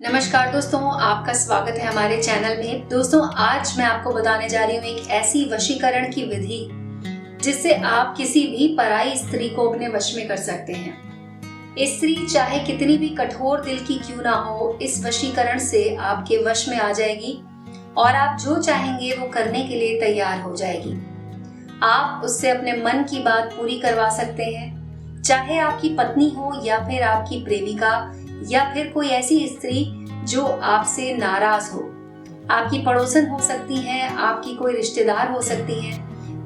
नमस्कार दोस्तों, आपका स्वागत है हमारे चैनल में। दोस्तों, आज मैं आपको बताने जा रही हूँ एक ऐसी वशीकरण की विधि जिससे आप किसी भी पराई स्त्री को अपने वश में कर सकते हैं। स्त्री चाहे कितनी भी कठोर दिल की क्यों ना हो, इस वशीकरण से आपके वश में आ जाएगी और आप जो चाहेंगे वो करने के लिए तैयार हो जाएगी। आप उससे अपने मन की बात पूरी करवा सकते हैं, चाहे आपकी पत्नी हो या फिर आपकी प्रेमिका या फिर कोई ऐसी स्त्री जो आपसे नाराज हो। आपकी पड़ोसन हो सकती है, आपकी कोई रिश्तेदार हो सकती है,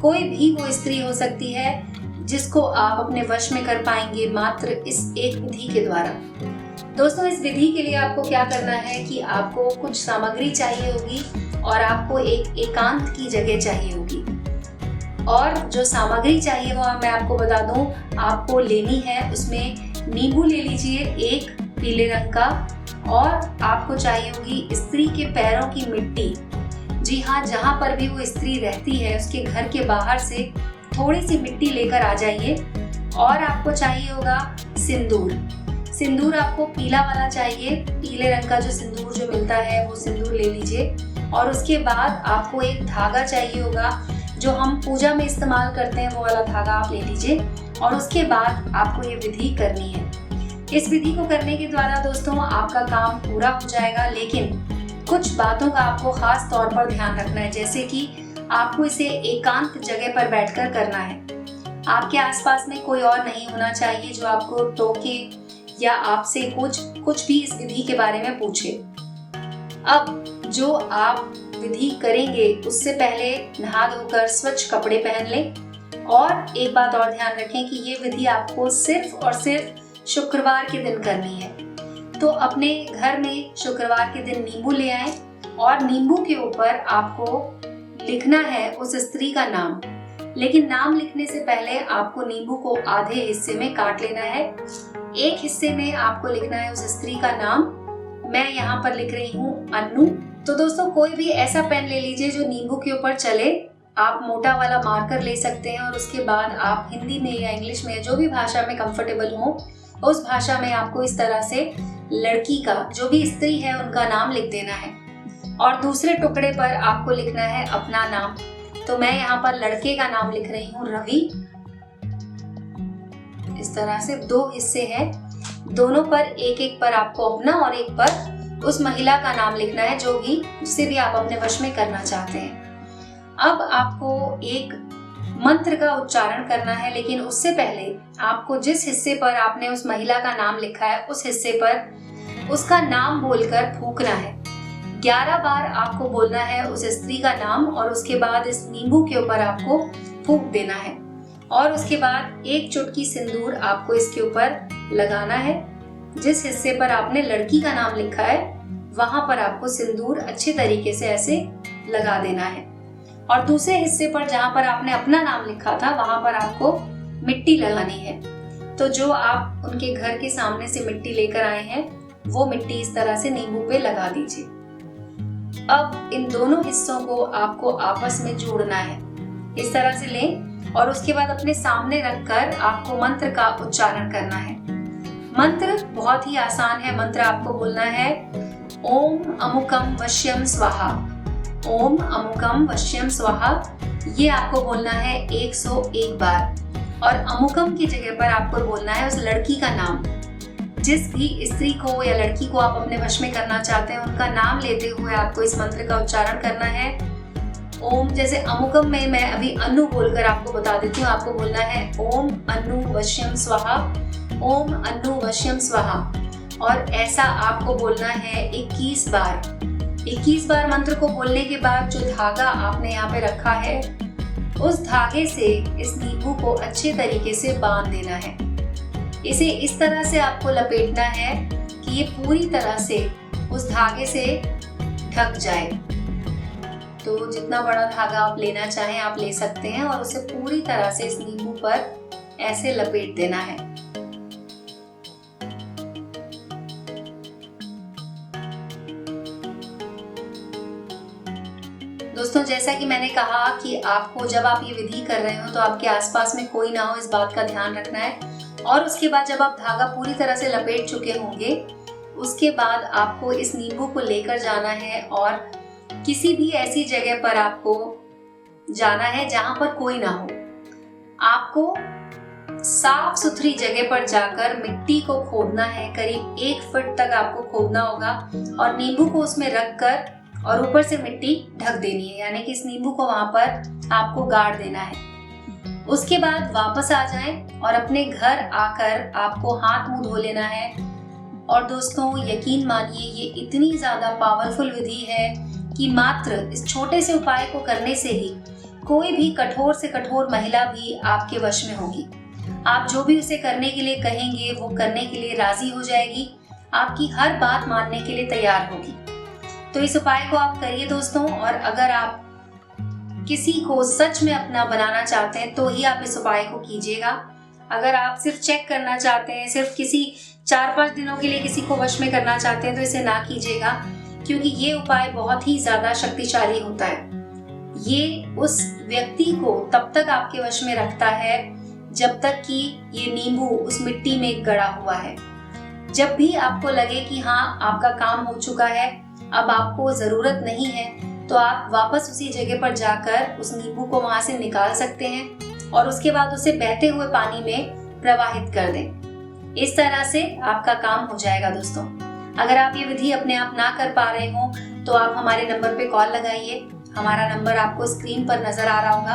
कोई भी वो स्त्री हो सकती है जिसको आप अपने वश में कर पाएंगे मात्र इस एक विधि के द्वारा। दोस्तों, इस विधि के लिए आपको क्या करना है कि आपको कुछ सामग्री चाहिए होगी और आपको एक एकांत की जगह चाहिए होगी। और जो सामग्री चाहिए वो मैं आपको बता दूं, आपको लेनी है उसमें नींबू ले लीजिए एक पीले रंग का, और आपको चाहिए होगी स्त्री के पैरों की मिट्टी। जी हाँ, जहाँ पर भी वो स्त्री रहती है उसके घर के बाहर से थोड़ी सी मिट्टी लेकर आ जाइए। और आपको चाहिए होगा सिंदूर। सिंदूर आपको पीला वाला चाहिए, पीले रंग का जो सिंदूर जो मिलता है वो सिंदूर ले लीजिए। और उसके बाद आपको एक धागा चाहिए होगा, जो हम पूजा में इस्तेमाल करते हैं वो वाला धागा आप ले लीजिए। और उसके बाद आपको ये विधि करनी है। इस विधि को करने के द्वारा दोस्तों आपका काम पूरा हो जाएगा, लेकिन कुछ बातों का आपको खास तौर पर ध्यान रखना है। जैसे कि आपको इसे एकांत जगह पर बैठकर करना है। आपके आसपास में कोई और नहीं होना चाहिए जो आपको टोके या आपसे कुछ भी इस विधि के बारे में पूछे। अब जो आप विधि करेंगे उससे पहले नहा धोकर स्वच्छ कपड़े पहन लें। और एक बात और ध्यान रखें कि ये विधि आपको सिर्फ और सिर्फ शुक्रवार के दिन करनी है। तो अपने घर में शुक्रवार के दिन नींबू ले आए और नींबू के ऊपर आपको लिखना है उस स्त्री का नाम। लेकिन नाम लिखने से पहले आपको नींबू को आधे हिस्से में काट लेना है। एक हिस्से में आपको लिखना है उस स्त्री का नाम। मैं यहाँ पर लिख रही हूँ अन्नू। तो दोस्तों, कोई भी ऐसा पेन ले लीजिए जो नींबू के ऊपर चले। आप मोटा वाला मार्कर ले सकते हैं और उसके बाद आप हिंदी में या इंग्लिश में जो भी भाषा में कंफर्टेबल हो उस भाषा में आपको इस तरह से लड़की का, जो भी स्त्री है, उनका नाम लिख देना है। और दूसरे टुकड़े पर आपको लिखना है अपना नाम। तो मैं यहाँ पर लड़के का नाम लिख रही हूँ रवि। इस तरह से दो हिस्से हैं, दोनों पर एक एक पर आपको अपना और एक पर उस महिला का नाम लिखना है जो भी, जिसे भी आप अपने वश में करना चाहते हैं। अब आपको एक मंत्र का उच्चारण करना है, लेकिन उससे पहले आपको जिस हिस्से पर आपने उस महिला का नाम लिखा है उस हिस्से पर उसका नाम बोलकर फूंकना है। 11 बार आपको बोलना है उस स्त्री का नाम और उसके बाद इस नींबू के ऊपर आपको फूंक देना है। और उसके बाद एक चुटकी सिंदूर आपको इसके ऊपर लगाना है। जिस हिस्से पर आपने लड़की का नाम लिखा है वहां पर आपको सिंदूर अच्छे तरीके से ऐसे लगा देना है। और दूसरे हिस्से पर जहां पर आपने अपना नाम लिखा था वहां पर आपको मिट्टी लगानी है। तो जो आप उनके घर के सामने से मिट्टी लेकर आए हैं वो मिट्टी इस तरह से नींबू पे लगा दीजिए। अब इन दोनों हिस्सों को आपको आपस में जोड़ना है। इस तरह से लें और उसके बाद अपने सामने रखकर आपको मंत्र का उच्चारण करना है। मंत्र बहुत ही आसान है। मंत्र आपको बोलना है ओम अमुकम वश्यम स्वाहा। ओम अमुकम वश्यम स्वाहा, ये आपको बोलना है 101 बार। और अमुकम की जगह पर आपको बोलना है उस लड़की का नाम। जिस भी स्त्री को या लड़की को आप अपने वश में करना चाहते हैं उनका नाम लेते हुए आपको इस मंत्र का उच्चारण करना है। ओम, जैसे अमुकम में मैं अभी अन्नू बोलकर आपको बता देती हूँ। आपको बोलना है ओम अन्नू वश्यम स्वाहा, ओम अन्नू वश्यम स्वाहा। और ऐसा आपको बोलना है 21 बार। 21 बार मंत्र को बोलने के बाद जो धागा आपने यहाँ पे रखा है उस धागे से इस नींबू को अच्छे तरीके से बांध देना है। इसे इस तरह से आपको लपेटना है कि ये पूरी तरह से उस धागे से ढक जाए। तो जितना बड़ा धागा आप लेना चाहें आप ले सकते हैं और उसे पूरी तरह से इस नींबू पर ऐसे लपेट देना है। दोस्तों, जैसा कि मैंने कहा कि आपको जब आप ये विधि कर रहे हो तो आपके आसपास में कोई ना हो, इस बात का ध्यान रखना है। और उसके बाद जब आप धागा पूरी तरह से लपेट चुके होंगे उसके बाद आपको इस नींबू को लेकर जाना है और किसी भी ऐसी जगह पर आपको जाना है जहां पर कोई ना हो। आपको साफ सुथरी जगह पर जाकर मिट्टी को खोदना है, करीब 1 फुट तक आपको खोदना होगा और नींबू को उसमें रखकर और ऊपर से मिट्टी ढक देनी है, यानी कि इस नींबू को वहां पर आपको गाड़ देना है। उसके बाद वापस आ जाएं और अपने घर आकर आपको हाथ मुंह धो लेना है। और दोस्तों यकीन मानिए ये इतनी ज्यादा पावरफुल विधि है कि मात्र इस छोटे से उपाय को करने से ही कोई भी कठोर से कठोर महिला भी आपके वश में होगी। आप जो भी उसे करने के लिए कहेंगे वो करने के लिए राजी हो जाएगी, आपकी हर बात मानने के लिए तैयार होगी। तो इस उपाय को आप करिए दोस्तों, और अगर आप किसी को सच में अपना बनाना चाहते हैं तो ही आप इस उपाय को कीजिएगा। अगर आप सिर्फ चेक करना चाहते हैं, सिर्फ किसी 4-5 दिनों के लिए किसी को वश में करना चाहते हैं तो इसे ना कीजिएगा, क्योंकि ये उपाय बहुत ही ज्यादा शक्तिशाली होता है। ये उस व्यक्ति को तब तक आपके वश में रखता है जब तक कि ये नींबू उस मिट्टी में गड़ा हुआ है। जब भी आपको लगे कि हाँ आपका काम हो चुका है, अब आपको जरूरत नहीं है, तो आप वापस उसी जगह पर जाकर उस नींबू को वहां से निकाल सकते हैं और उसके बाद उसे बहते हुए पानी में प्रवाहित कर दें। इस तरह से आपका काम हो जाएगा दोस्तों। अगर आप ये विधि अपने आप ना कर पा रहे हो तो आप हमारे नंबर पे कॉल लगाइए। हमारा नंबर आपको स्क्रीन पर नजर आ रहा होगा।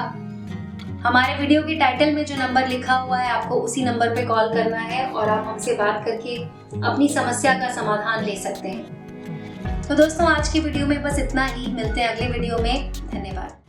हमारे वीडियो के टाइटल में जो नंबर लिखा हुआ है आपको उसी नंबर पे कॉल करना है और आप हमसे बात करके अपनी समस्या का समाधान ले सकते हैं। तो दोस्तों आज की वीडियो में बस इतना ही। मिलते हैं अगले वीडियो में। धन्यवाद।